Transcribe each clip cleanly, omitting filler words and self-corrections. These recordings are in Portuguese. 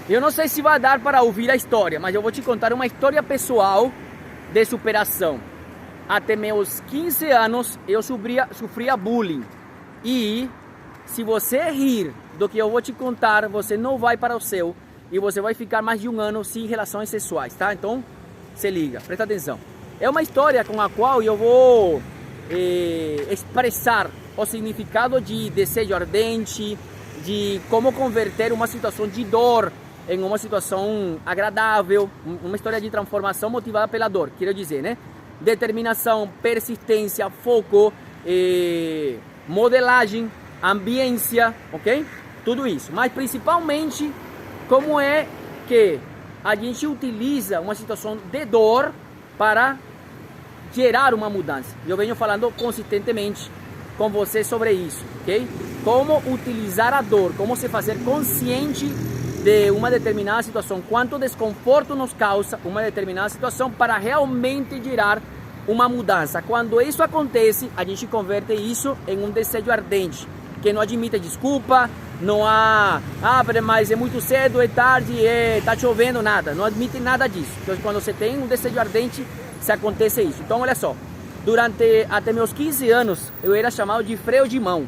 Eu não sei se vai dar para ouvir a história, mas eu vou te contar uma história pessoal de superação. Até meus 15 anos eu sofria bullying. E se você rir do que eu vou te contar, você não vai para o céu e você vai ficar mais de um ano sem relações sexuais, tá? Então, se liga, presta atenção. É uma história com a qual eu vou expressar o significado de desejo ardente, de como converter uma situação de dor em uma situação agradável, uma história de transformação motivada pela dor, quero dizer, né? Determinação, persistência, foco, modelagem, ambiência, ok? Tudo isso, mas principalmente como é que a gente utiliza uma situação de dor para gerar uma mudança. Eu venho falando consistentemente com você sobre isso, ok? Como utilizar a dor, como se fazer consciente de uma determinada situação, quanto desconforto nos causa uma determinada situação para realmente gerar uma mudança. Quando isso acontece, a gente converte isso em um desejo ardente, que não admite desculpa, não há, mas é muito cedo, é tarde, tá chovendo, nada, não admite nada disso. Então, quando você tem um desejo ardente, se acontece isso. Então, olha só, até meus 15 anos, eu era chamado de freio de mão,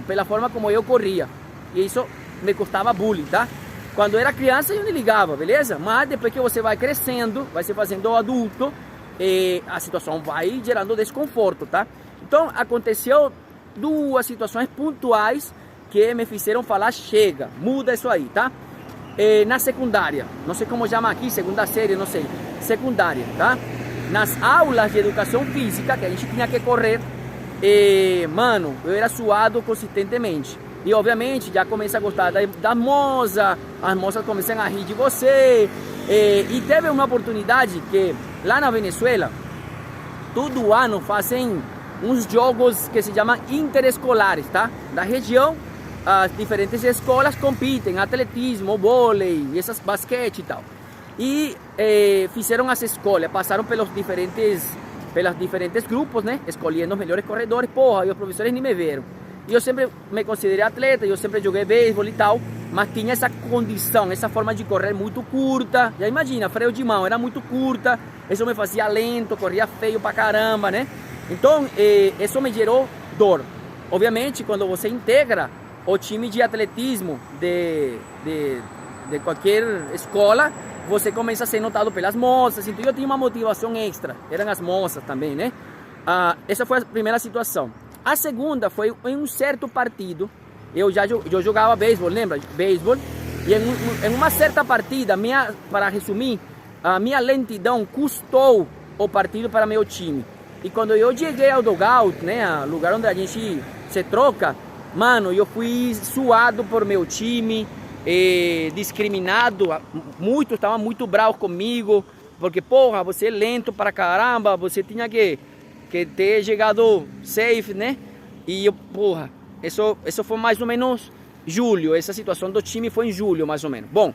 pela forma como eu corria, e isso me custava bullying, tá? Quando eu era criança eu não ligava, beleza? Mas depois que você vai crescendo, vai se fazendo adulto, a situação vai gerando desconforto, tá? Então aconteceu duas situações pontuais que me fizeram falar, chega, muda isso aí, tá? Na secundária, não sei como chama aqui, segunda série, não sei, secundária, tá? Nas aulas de educação física, que a gente tinha que correr, mano, eu era suado consistentemente. E obviamente já começa a gostar da moça, as moças começam a rir de você. E teve uma oportunidade que lá na Venezuela, todo ano fazem uns jogos que se chamam interescolares, tá? Da região, as diferentes escolas competem, atletismo, vôlei, essas basquete e tal. E fizeram as escolhas, passaram pelos diferentes grupos, né? Escolhendo os melhores corredores. Porra, e os professores nem me viram. E eu sempre me considerei atleta, eu sempre joguei beisebol e tal, mas tinha essa condição, essa forma de correr muito curta. Já imagina, freio de mão, era muito curta, isso me fazia lento, corria feio pra caramba, né? Então, isso me gerou dor. Obviamente, quando você integra o time de atletismo de qualquer escola, você começa a ser notado pelas moças, então eu tinha uma motivação extra, eram as moças também, né? Essa foi a primeira situação. A segunda foi em um certo partido, eu jogava beisebol, lembra? Beisebol. E em uma certa partida, para resumir, a minha lentidão custou o partido para meu time. E quando eu cheguei ao dugout, né, lugar onde a gente se troca, mano, eu fui suado por meu time, discriminado, muitos estavam muito bravos comigo, porque, porra, você é lento para caramba, você tinha que ter chegado safe, né? E eu, porra, isso foi mais ou menos julho, essa situação do time foi em julho, mais ou menos. Bom,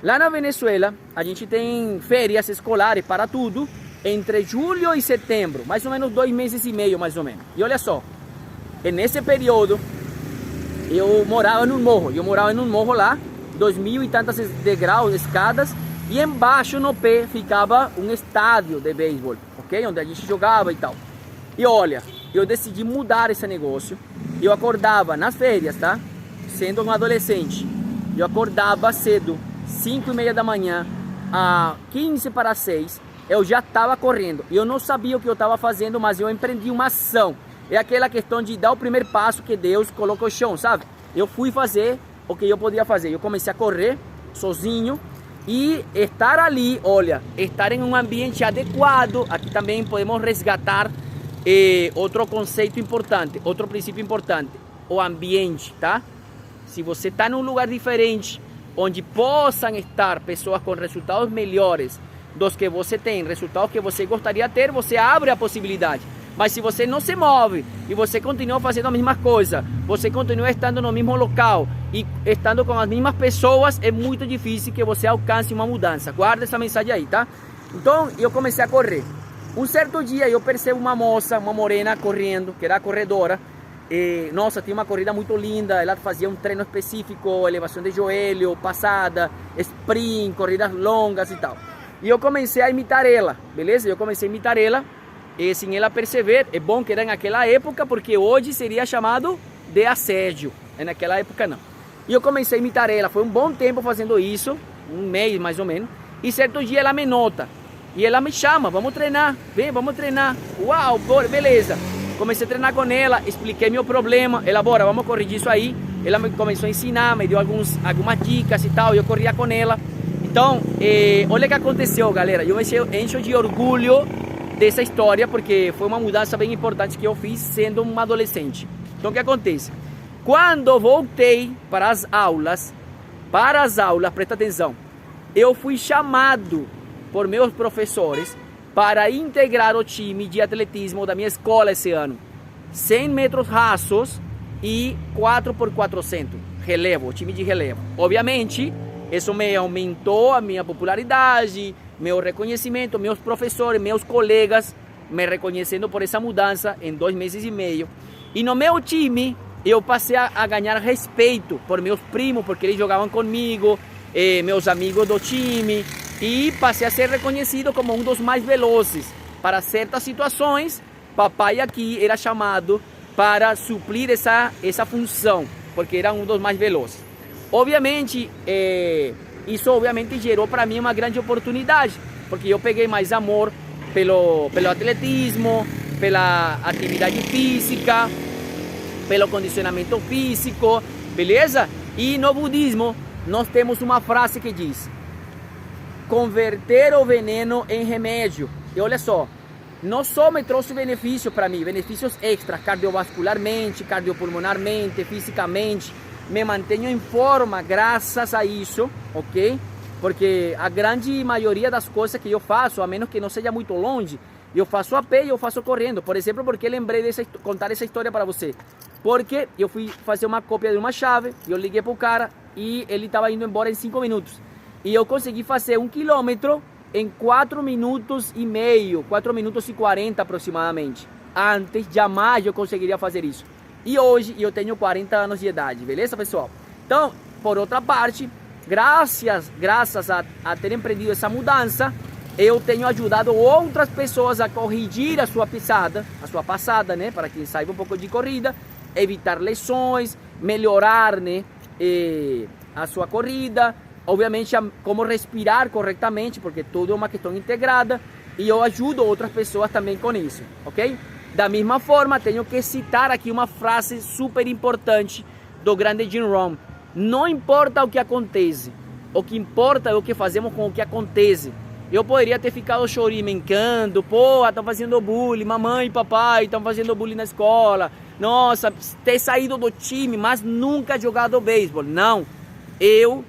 lá na Venezuela, a gente tem férias escolares para tudo, entre julho e setembro, mais ou menos 2 meses e meio, mais ou menos. E olha só, nesse período, eu morava num morro lá, 2.000 e tantas degraus, escadas, e embaixo no pé ficava um estádio de beisebol, ok? Onde a gente jogava e tal. E olha, eu decidi mudar esse negócio. Eu acordava nas férias, tá? Sendo um adolescente, eu acordava cedo, 5:30 da manhã, a 15 para 6, eu já estava correndo. Eu não sabia o que eu estava fazendo, mas eu empreendi uma ação. É aquela questão de dar o primeiro passo que Deus colocou no chão, sabe? Eu fui fazer o que eu podia fazer. Eu comecei a correr sozinho e estar ali, olha, estar em um ambiente adequado. Aqui também podemos resgatar outro conceito importante, outro princípio importante, o ambiente, tá? Se você está num lugar diferente, onde possam estar pessoas com resultados melhores dos que você tem, resultados que você gostaria de ter, você abre a possibilidade. Mas se você não se move e você continua fazendo a mesma coisa, você continua estando no mesmo local e estando com as mesmas pessoas, é muito difícil que você alcance uma mudança. Guarda essa mensagem aí, tá? Então eu comecei a correr. Um certo dia eu percebo uma moça, uma morena correndo, que era corredora, nossa, tinha uma corrida muito linda, ela fazia um treino específico, elevação de joelho, passada, sprint, corridas longas e tal. E eu comecei a imitar ela, beleza? Eu comecei a imitar ela, sem ela perceber. É bom que era naquela época, porque hoje seria chamado de assédio, naquela época não. E eu comecei a imitar ela, foi um bom tempo fazendo isso, um mês mais ou menos. E certo dia ela me nota, e ela me chama, vamos treinar, vem, vamos treinar. Uau, beleza. Comecei a treinar com ela, expliquei meu problema, ela, bora, vamos corrigir isso aí. Ela me começou a ensinar, me deu algumas dicas e tal, eu corria com ela. Então, olha o que aconteceu, galera. Eu encho de orgulho dessa história, porque foi uma mudança bem importante que eu fiz sendo um adolescente. Então, o que acontece? Quando voltei para as aulas, presta atenção, eu fui chamado por meus professores para integrar o time de atletismo da minha escola esse ano. 100 metros rasos e 4x400, relevo, time de relevo. Obviamente, isso me aumentou a minha popularidade, meu reconhecimento, meus professores, meus colegas me reconhecendo por essa mudança em 2 meses e meio. E no meu time, eu passei a ganhar respeito por meus primos, porque eles jogavam comigo, meus amigos do time, e passei a ser reconhecido como um dos mais velozes. Para certas situações, papai aqui era chamado para suprir essa função, porque era um dos mais velozes. Obviamente, isso obviamente gerou para mim uma grande oportunidade, porque eu peguei mais amor pelo atletismo, pela atividade física, pelo condicionamento físico, beleza? E no budismo, nós temos uma frase que diz: converter o veneno em remédio. E olha só, não só me trouxe benefício para mim, benefícios extras, cardiovascularmente, cardiopulmonarmente, fisicamente, me mantenho em forma graças a isso, ok? Porque a grande maioria das coisas que eu faço, a menos que não seja muito longe, eu faço a pé e eu faço correndo. Por exemplo, porque lembrei de contar essa história para você. Porque eu fui fazer uma cópia de uma chave, eu liguei para o cara e ele estava indo embora em 5 minutos. E eu consegui fazer 1 quilômetro em 4 minutos e meio, 4 minutos e 40 aproximadamente. Antes, jamais eu conseguiria fazer isso. E hoje eu tenho 40 anos de idade, beleza, pessoal? Então, por outra parte, graças a ter empreendido essa mudança, eu tenho ajudado outras pessoas a corrigir a sua passada, né? Para quem saiba um pouco de corrida, evitar lesões, melhorar, né? A sua corrida, obviamente como respirar corretamente, porque tudo é uma questão integrada, e eu ajudo outras pessoas também com isso, ok? Da mesma forma, tenho que citar aqui uma frase super importante do grande Jim Rohn: não importa o que acontece, o que importa é o que fazemos com o que acontece. Eu poderia ter ficado chorimencando, pô, estão fazendo bullying, mamãe e papai estão fazendo bullying na escola, nossa, ter saído do time, mas nunca jogado beisebol. Não, eu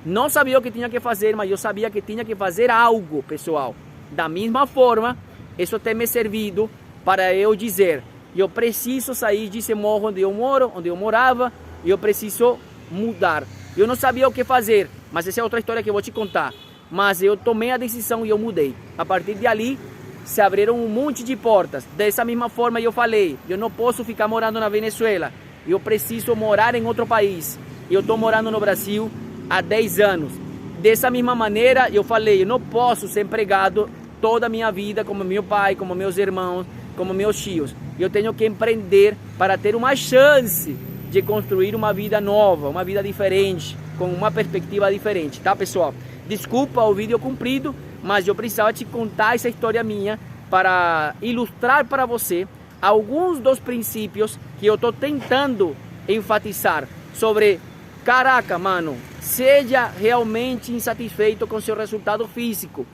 não sabia o que tinha que fazer, mas eu sabia que tinha que fazer algo, pessoal. Da mesma forma, isso tem me servido para eu dizer: eu preciso sair desse morro onde eu moro, onde eu morava, e eu preciso mudar. Eu não sabia o que fazer, mas essa é outra história que eu vou te contar. Mas eu tomei a decisão e eu mudei. A partir de ali, se abriram um monte de portas. Dessa mesma forma eu falei: eu não posso ficar morando na Venezuela, eu preciso morar em outro país. Eu estou morando no Brasil há 10 anos. Dessa mesma maneira eu falei: eu não posso ser empregado toda a minha vida como meu pai, como meus irmãos, como meus tios. Eu tenho que empreender para ter uma chance de construir uma vida nova, uma vida diferente, com uma perspectiva diferente, tá, pessoal? Desculpa o vídeo comprido, mas eu precisava te contar essa história minha para ilustrar para você alguns dos princípios que eu estou tentando enfatizar sobre: caraca, mano, seja realmente insatisfeito com seu resultado físico.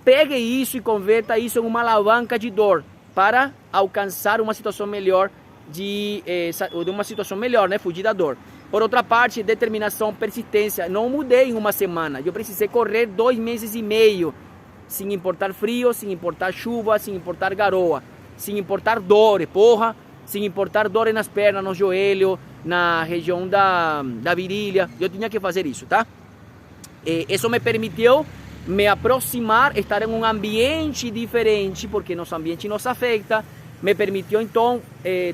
Pegue isso e converta isso em uma alavanca de dor para alcançar uma situação melhor, de uma situação melhor, né? Fugir da dor. Por outra parte, determinação, persistência. Não mudei em uma semana. Eu precisei correr 2 meses e meio, sem importar frio, sem importar chuva, sem importar garoa, sem importar dor, porra, sem importar dor nas pernas, no joelho, na região da virilha. Eu tinha que fazer isso, tá? Isso me permitiu me aproximar, estar em um ambiente diferente, porque nosso ambiente nos afeta, me permitiu então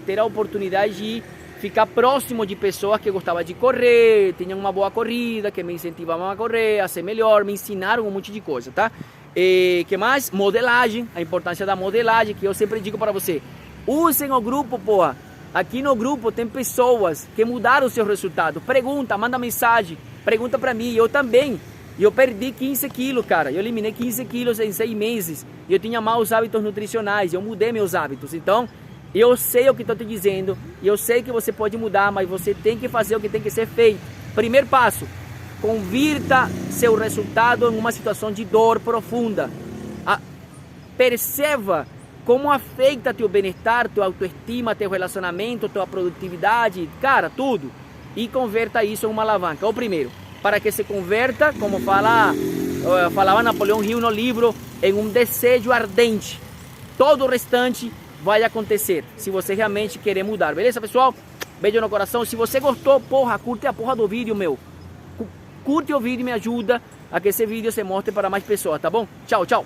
ter a oportunidade de ficar próximo de pessoas que gostavam de correr, tinham uma boa corrida, que me incentivavam a correr, a ser melhor, me ensinaram um monte de coisa, tá? Que mais? Modelagem, a importância da modelagem, que eu sempre digo para você, usem o grupo, porra. Aqui no grupo tem pessoas que mudaram o seu resultado. Pergunta, manda mensagem, pergunta para mim, eu também. Eu perdi 15 quilos, cara. Eu eliminei 15 quilos em 6 meses. Eu tinha maus hábitos nutricionais. Eu mudei meus hábitos. Então, eu sei o que estou te dizendo. E eu sei que você pode mudar, mas você tem que fazer o que tem que ser feito. Primeiro passo, convirta seu resultado em uma situação de dor profunda. Perceba como afeta teu bem-estar, tua autoestima, teu relacionamento, tua produtividade, cara, tudo. E converta isso em uma alavanca. O primeiro, para que se converta, como falava Napoleão Hill no livro, em um desejo ardente. Todo o restante vai acontecer, se você realmente querer mudar. Beleza, pessoal? Beijo no coração. Se você gostou, porra, curte a porra do vídeo, meu. Curte o vídeo e me ajuda a que esse vídeo se mostre para mais pessoas, tá bom? Tchau, tchau.